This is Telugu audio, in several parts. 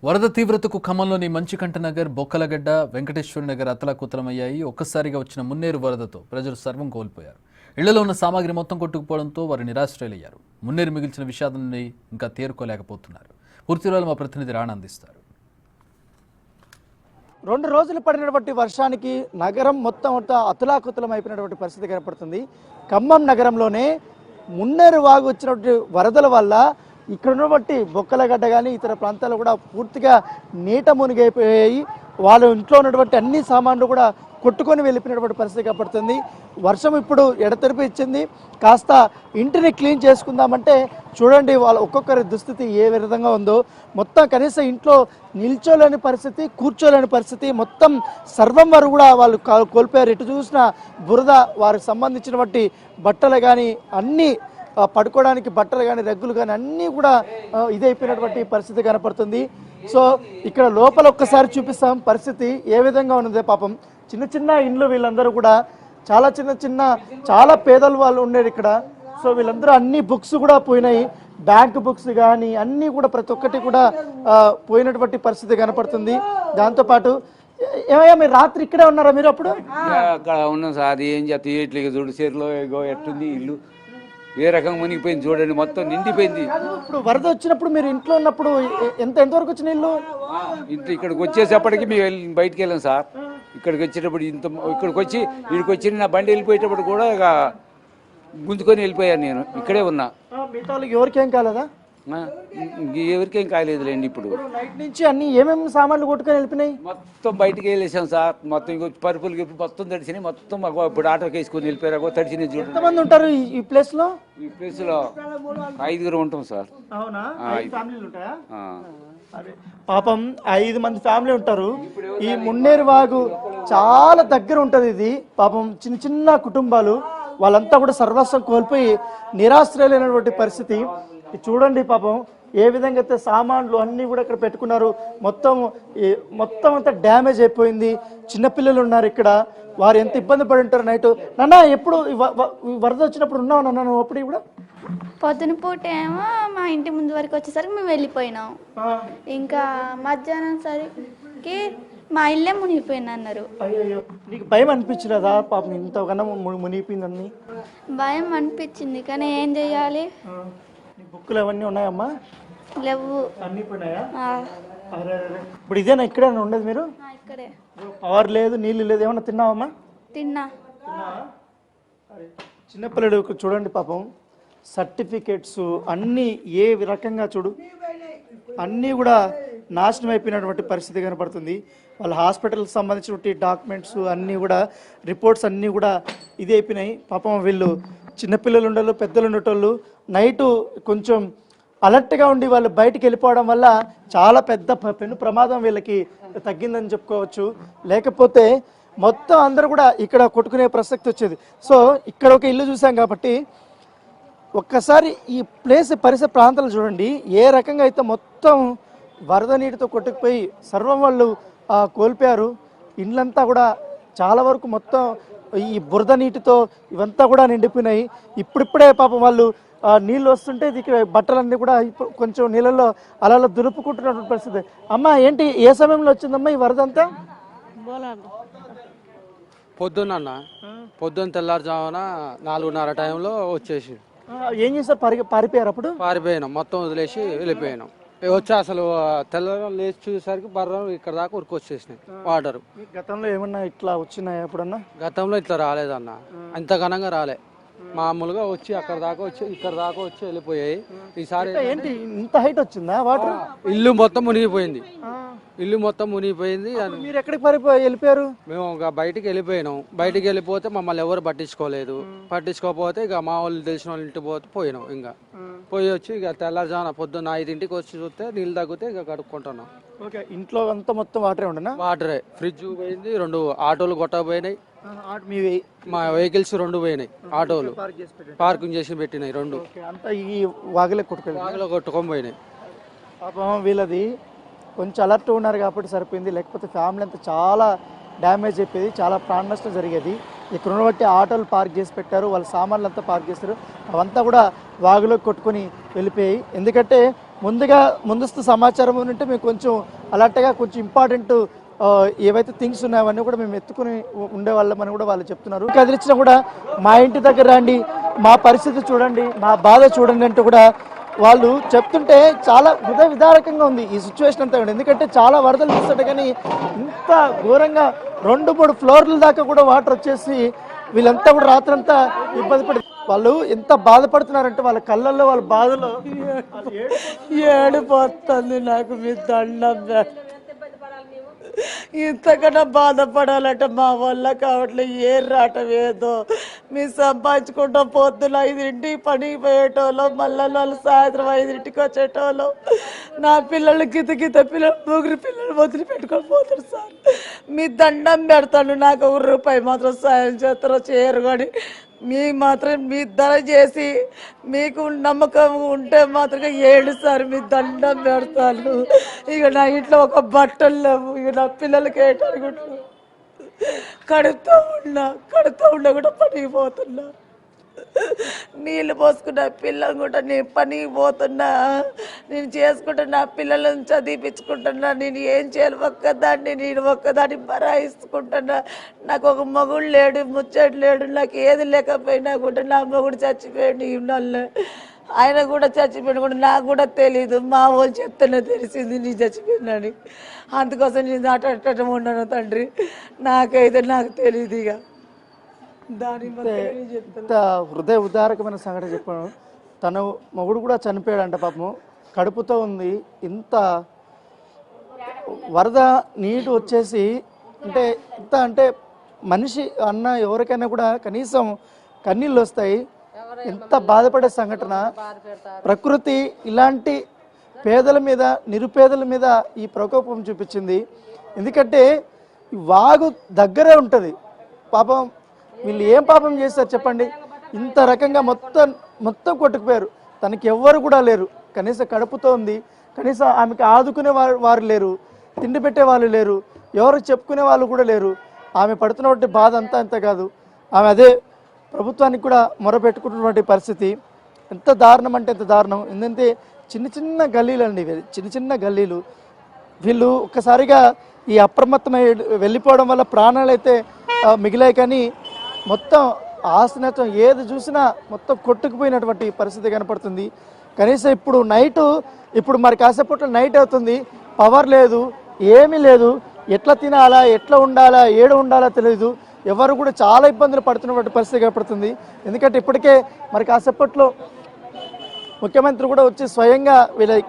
వరద తీవ్రతకు ఖమ్మంలోని మంచికంఠనగర్, బొక్కలగడ్డ, వెంకటేశ్వర నగర్ అతలాకుతలమయ్యాయి. ఒక్కసారిగా వచ్చిన మున్నేరు వరదతో ప్రజలు సర్వం కోల్పోయారు. ఇళ్లలో ఉన్న సామాగ్రి మొత్తం కొట్టుకుపోవడంతో వారు నిరాశ్రయులయ్యారు. మున్నేరు మిగిల్చిన విషాదాన్ని ఇంకా తేరుకోలేకపోతున్నారు. పూర్తి వివరాలు మా ప్రతినిధి రాణ అందిస్తారు. 2 రోజులు పడినటువంటి వర్షానికి నగరం మొత్తం అతలాకుతలం అయిపోయినటువంటి పరిస్థితి కనపడుతుంది. ఖమ్మం నగరంలోనే మున్నేరు వాగు వచ్చినటువంటి వరదల వల్ల ఇక్కడ ఉన్నటువంటి బొక్కలగడ్డ కానీ ఇతర ప్రాంతాలు కూడా పూర్తిగా నీట మునిగైపోయాయి. వాళ్ళు ఇంట్లో ఉన్నటువంటి అన్ని సామాన్లు కూడా కొట్టుకొని వెళ్ళిపోయినటువంటి పరిస్థితి కనపడుతుంది. వర్షం ఇప్పుడు ఎడతెరిపి ఇచ్చింది. కాస్త ఇంటిని క్లీన్ చేసుకుందామంటే చూడండి వాళ్ళ ఒక్కొక్కరి దుస్థితి ఏ విధంగా ఉందో. మొత్తం కనీసం ఇంట్లో నిల్చోలేని పరిస్థితి, కూర్చోలేని పరిస్థితి, మొత్తం సర్వం వారు కూడా వాళ్ళు కోల్పోయారు. ఇటు చూసిన బురద, వారికి సంబంధించినటువంటి బట్టలు కానీ అన్నీ పడుకోవడానికి బట్టలు కానీ రెగ్గులు కానీ అన్నీ కూడా ఇదైపోయినటువంటి పరిస్థితి కనపడుతుంది. సో ఇక్కడ లోపల ఒక్కసారి చూపిస్తాం పరిస్థితి ఏ విధంగా ఉన్నదే. పాపం చిన్న చిన్న ఇండ్లు, వీళ్ళందరూ కూడా చాలా చాలా పేదలు వాళ్ళు ఉండేది ఇక్కడ. సో వీళ్ళందరూ అన్ని బుక్స్ కూడా పోయినాయి, బ్యాంక్ బుక్స్ కానీ అన్నీ కూడా ప్రతి ఒక్కటి కూడా పోయినటువంటి పరిస్థితి కనపడుతుంది. దాంతోపాటు ఏమయ్యా మీరు రాత్రి ఇక్కడే ఉన్నారా మీరు? అప్పుడు అక్కడ ఉన్నాం సార్. అది ఏం చేస్తా ఇట్లా చూడు చీరలో ఎట్టుంది ఇల్లు ఏ రకంగా మునిగిపోయింది చూడండి, మొత్తం నిండిపోయింది. ఇప్పుడు వరద వచ్చినప్పుడు మీరు ఇంట్లో ఉన్నప్పుడు ఎంతవరకు వచ్చిన ఇల్లు? ఇంత ఇక్కడికి వచ్చేసేపటికి మేము బయటికి వెళ్ళాం సార్. ఇక్కడికి వచ్చేటప్పుడు ఇక్కడికి వచ్చి వచ్చి నా బండి వెళ్ళిపోయేటప్పుడు కూడా ఇక గుంజుకొని వెళ్ళిపోయాను. నేను ఇక్కడే ఉన్నా. మిగతా ఎవరికేం కాలేదా? ఎవరికేం కాలేదులేండి. ఇప్పుడు నైట్ నుంచి అన్ని ఏమేమి సామాన్లు కొట్టుకొని వెళ్ళిపోయినాయి? మొత్తం బయటికి వెళ్ళేసాం సార్. మొత్తం ఇంకో పరుపులు మొత్తం తడిచినాయి. మొత్తం ఇప్పుడు ఆటోకి వేసుకొని వెళ్ళిపోయారు. తడిచినాయి చూడండి. ఎంతమంది ఉంటారు ఈ ప్లేస్ లో? ఈ ప్లేస్ లో 5 ఉంటాం సార్. అవునా? పాపం 5 మంది ఫ్యామిలీ ఉంటారు. ఈ మున్నేరు వాగు చాలా దగ్గర ఉంటది. ఇది పాపం చిన్న కుటుంబాలు, వాళ్ళంతా కూడా సర్వస్వం కోల్పోయి నిరాశ్రయులైనటువంటి పరిస్థితి. చూడండి పాపం ఏ విధంగా అయితే సామాన్లు అన్నీ కూడా ఇక్కడ పెట్టుకున్నారు. మొత్తం అంతా డ్యామేజ్ అయిపోయింది. చిన్నపిల్లలు ఉన్నారు ఇక్కడ, వారు ఎంత ఇబ్బంది పడి ఉంటారు. నైట్ నాన్న ఎప్పుడు వరద వచ్చినప్పుడు ఉన్నావు నాన్న నువ్వు? అప్పుడు కూడా పొద్దున పూట ఏమో మా ఇంటి ముందు వరకు వచ్చేసరికి మేము వెళ్ళిపోయినాం. ఇంకా మధ్యాహ్నం సరికి మా ఇల్లే మునిగిపోయింది అన్నారు. అయ్యో, నీకు భయం అనిపించలేదా? పాపం ఇంతకన్నా మునిగిపోయిందని భయం అనిపించింది, కానీ ఏం చెయ్యాలి? బుక్కులు అవన్నీ ఉన్నాయమ్మా? లేవు. అన్ని పోయినాయా? ఇప్పుడు ఇదేనా ఇక్కడే ఉండేది మీరు? ఇక్కడే. పవర్ లేదు, నీళ్ళు లేదు. ఏమన్నా తిన్నావమ్మా? తిన్నా. చిన్నపిల్లడు చూడండి పాపం సర్టిఫికేట్స్ అన్నీ ఏ రకంగా చూడు అన్నీ కూడా నాశనం అయిపోయినటువంటి పరిస్థితి కనపడుతుంది. వాళ్ళ హాస్పిటల్కి సంబంధించినటువంటి డాక్యుమెంట్స్ అన్నీ కూడా, రిపోర్ట్స్ అన్నీ కూడా ఇది అయిపోయినాయి. పాపం వీళ్ళు చిన్నపిల్లలు ఉండేళ్ళు, పెద్దలు ఉండేటోళ్ళు నైటు కొంచెం అలర్ట్గా ఉండి వాళ్ళు బయటికి వెళ్ళిపోవడం వల్ల చాలా పెను ప్రమాదం వీళ్ళకి తగ్గిందని చెప్పుకోవచ్చు. లేకపోతే మొత్తం అందరూ కూడా ఇక్కడ కొట్టుకునే ప్రసక్తి వచ్చేది. సో ఇక్కడ ఒక ఇల్లు చూసాం కాబట్టి ఒక్కసారి ఈ పరిసర ప్రాంతాలు చూడండి ఏ రకంగా అయితే మొత్తం వరద నీటితో కొట్టుకుపోయి సర్వం వాళ్ళు కోల్పోయారు. ఇండ్లంతా కూడా చాలా వరకు మొత్తం ఈ బురద నీటితో ఇవంతా కూడా నిండిపోయినాయి. ఇప్పుడిప్పుడే పాపం వాళ్ళు నీళ్ళు వస్తుంటే ఇక్కడ బట్టలన్నీ కూడా కొంచెం నీళ్ళల్లో అలా దులుపుకుంటున్నటువంటి పరిస్థితి. అమ్మ ఏంటి ఏ సమయంలో వచ్చిందమ్మా ఈ వరద అంతా? పొద్దున్న తెల్లారుజామున 4:30 టైంలో వచ్చేసి ఏం చేస్తారు? పారిపోయారు? అప్పుడు పారిపోయినాం, మొత్తం వదిలేసి వెళ్ళిపోయినాం. వచ్చి అసలు తెల్లారం లేచి చూసేసరికి బర్రం ఇక్కడ దాకా ఉరికొచ్చేసినాయి వాటర్. గతంలో ఏమన్నా ఇట్లా వచ్చినాయి ఎప్పుడన్నా? గతంలో ఇట్లా రాలేదన్న, అంత ఘనంగా రాలే. మామూలుగా వచ్చి అక్కడ దాకా వచ్చి ఇక్కడ దాకా వచ్చి వెళ్ళిపోయాయి. ఈసారి ఏంటి ఇంత హైట్ వచ్చిందా వాటర్? ఇల్లు మొత్తం మునిగిపోయింది. మీరు ఎక్కడికి వెళ్ళిపోయారు? మేము బయటికి వెళ్ళిపోయినాం. బయటికి వెళ్ళిపోతే మమ్మల్ని ఎవరు పట్టించుకోలేదు. పట్టించుకోకపోతే ఇక మా వాళ్ళు తెలిసిన వాళ్ళ ఇంటికి పోయినాం. ఇంకా పోయి వచ్చి ఇక తెల్లారుజామున పొద్దున్న 5ంటికి వచ్చి చూస్తే నీళ్ళు తగ్గితే ఇక కడుక్కుంటున్నాం. ఓకే, ఇంట్లో అంతా మొత్తం వాటరే ఉండనా? వాటరే. ఫ్రిడ్జ్ పోయింది, 2 ఆటోలు కొట్టకపోయినాయి. మా వెహికల్స్ 2 పోయినాయి. ఆటోలు పార్కింగ్ చేసి పెట్టినాయి 2. అంతా ఈ వాగులో కొట్టుకొని పోయినాయి. పాపం వీళ్ళది కొంచెం అలర్ట్ ఉన్నారు కాబట్టి సరిపోయింది. లేకపోతే ఫ్యామిలీ అంతా చాలా డ్యామేజ్ అయిపోయింది, చాలా ప్రాణ నష్టం జరిగేది. ఇక్కడ ఉన్నబట్టి ఆటోలు పార్క్ చేసి పెట్టారు, వాళ్ళ సామాన్లు అంతా పార్క్ చేస్తారు. అవంతా కూడా వాగులో కొట్టుకొని వెళ్ళిపోయాయి. ఎందుకంటే ముందస్తు సమాచారం ఉంటే మేము కొంచెం అలర్ట్గా కొంచెం ఇంపార్టెంట్ ఏవైతే థింగ్స్ ఉన్నాయో అవన్నీ కూడా మేము ఎత్తుకుని ఉండేవాళ్ళమని కూడా వాళ్ళు చెప్తున్నారు. కదిలిచ్చినా కూడా మా ఇంటి దగ్గర రండి, మా పరిస్థితి చూడండి, మా బాధ చూడండి అంటూ కూడా వాళ్ళు చెప్తుంటే చాలా హృదయ విదారకంగా ఉంది ఈ సిచ్యువేషన్ అంతా కూడా. ఎందుకంటే చాలా వరదలు చూస్తుంటే కానీ ఇంత ఘోరంగా 2-3 ఫ్లోర్ల దాకా కూడా వాటర్ వచ్చేసి వీళ్ళంతా కూడా రాత్రంతా ఇబ్బంది పడి వాళ్ళు ఎంత బాధపడుతున్నారంటే వాళ్ళ కళ్ళల్లో వాళ్ళ బాధలో ఏడిపోతుంది. నాకు మీ దండం ఇంతకన్నా బాధపడాలంటే మా వల్ల కావట్లేదు. ఏ రావటం ఏదో మీ సంపాదించుకుంటా పొద్దున 5ంటికి పనికి పోయేటోళ్ళం, మళ్ళీ వాళ్ళు సాయంత్రం 5ంటికి వచ్చేటోళ్ళం. నా పిల్లలు గిత పిల్లలు 3 పిల్లలు వదిలి పెట్టుకొని పోతారు సార్. మీ దండం పెడతాను, నాకు 1 రూపాయి మాత్రం సాయం చేస్తారో చేయరు కానీ మీ మాత్రం మీ ధర చేసి మీకు నమ్మకం ఉంటే మాత్రం ఏడు సార్ మీ దండం పెడతాను. ఇక నా ఇంట్లో ఒక బట్టలు లేవు, ఇక నా పిల్లలకి ఏటనుకుంటు కడుతూ ఉన్నా కూడా పనికి పోతున్నా. నీళ్ళు పోసుకున్న పిల్లలు కూడా నేను పనికి పోతున్నా, నేను చేసుకుంటా, నా పిల్లలను చదివించుకుంటున్నా. నేను ఏం చేయాలి, నేను ఒక్కదాన్ని బరాయిస్తుకుంటున్నా. నాకు ఒక మగుడు లేడు, ముచ్చడు లేడు, నాకు ఏది లేకపోయినా కూడా నా మగుడు చచ్చిపోయాడు. నన్ను ఆయన కూడా చచ్చిపోయాడు కూడా నాకు కూడా తెలీదు. మా వాళ్ళు చెప్తేనే తెలిసింది నీ చచ్చిపోయినాని. అందుకోసం నేను అట్ట ఉన్నాను తండ్రి, నాకైతే నాకు తెలియదు. ఇక ఇంత హృదయ ఉదారకమైన సంఘటన చెప్పాను. తన మొగుడు కూడా చనిపోయాడంట పాపం, కడుపుతో ఉంది. ఇంత వరద నీరు వచ్చేసి అంటే మనిషి అన్న ఎవరికైనా కూడా కనీసం కన్నీళ్ళు వస్తాయి. ఎంత బాధపడే సంఘటన. ప్రకృతి ఇలాంటి పేదల మీద, నిరుపేదల మీద ఈ ప్రకోపం చూపించింది. ఎందుకంటే వాగు దగ్గరే ఉంటుంది. పాపం వీళ్ళు ఏం పాపం చేస్తారు చెప్పండి? ఇంత రకంగా మొత్తం కొట్టుకుపోయారు. తనకి ఎవ్వరు కూడా లేరు, కనీసం కడుపుతో ఉంది, కనీసం ఆమెకి ఆదుకునే వారు లేరు, తిండి పెట్టే వాళ్ళు లేరు, ఎవరు చెప్పుకునే వాళ్ళు కూడా లేరు. ఆమె పడుతున్నటువంటి బాధ అంతా కాదు. ఆమె అదే ప్రభుత్వానికి కూడా మొరపెట్టుకున్నటువంటి పరిస్థితి. ఎంత దారుణం అంటే ఎంత దారుణం. ఎందుకంటే చిన్న గల్లీలు అండి, చిన్న గల్లీలు. వీళ్ళు ఒక్కసారిగా ఈ అప్రమత్తమై వెళ్ళిపోవడం వల్ల ప్రాణాలు అయితే మిగిలాయి, కానీ మొత్తం ఆస్తినత్వం ఏది చూసినా మొత్తం కొట్టుకుపోయినటువంటి పరిస్థితి కనపడుతుంది. కనీసం ఇప్పుడు మరి కాసేపట్లో నైట్ అవుతుంది, పవర్ లేదు, ఏమీ లేదు. ఎట్లా తినాలా, ఎట్లా ఉండాలా, ఏడు ఉండాలా తెలియదు. ఎవరు కూడా చాలా ఇబ్బందులు పడుతున్నటువంటి పరిస్థితి కనపడుతుంది. ఎందుకంటే ఇప్పటికే మరి కాసేపట్లో ముఖ్యమంత్రి కూడా వచ్చి స్వయంగా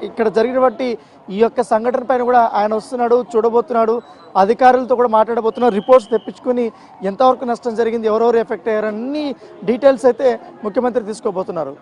ఇక్కడ జరిగినటువంటి ఈ యొక్క సంఘటన పైన కూడా ఆయన వస్తున్నాడు, చూడబోతున్నాడు, అధికారులతో కూడా మాట్లాడబోతున్నారు, రిపోర్ట్స్ తెప్పించుకొని ఎంతవరకు నష్టం జరిగింది, ఎవరెవరు ఎఫెక్ట్ అయ్యారు, అన్ని డీటెయిల్స్ అయితే ముఖ్యమంత్రి తీసుకోబోతున్నారు.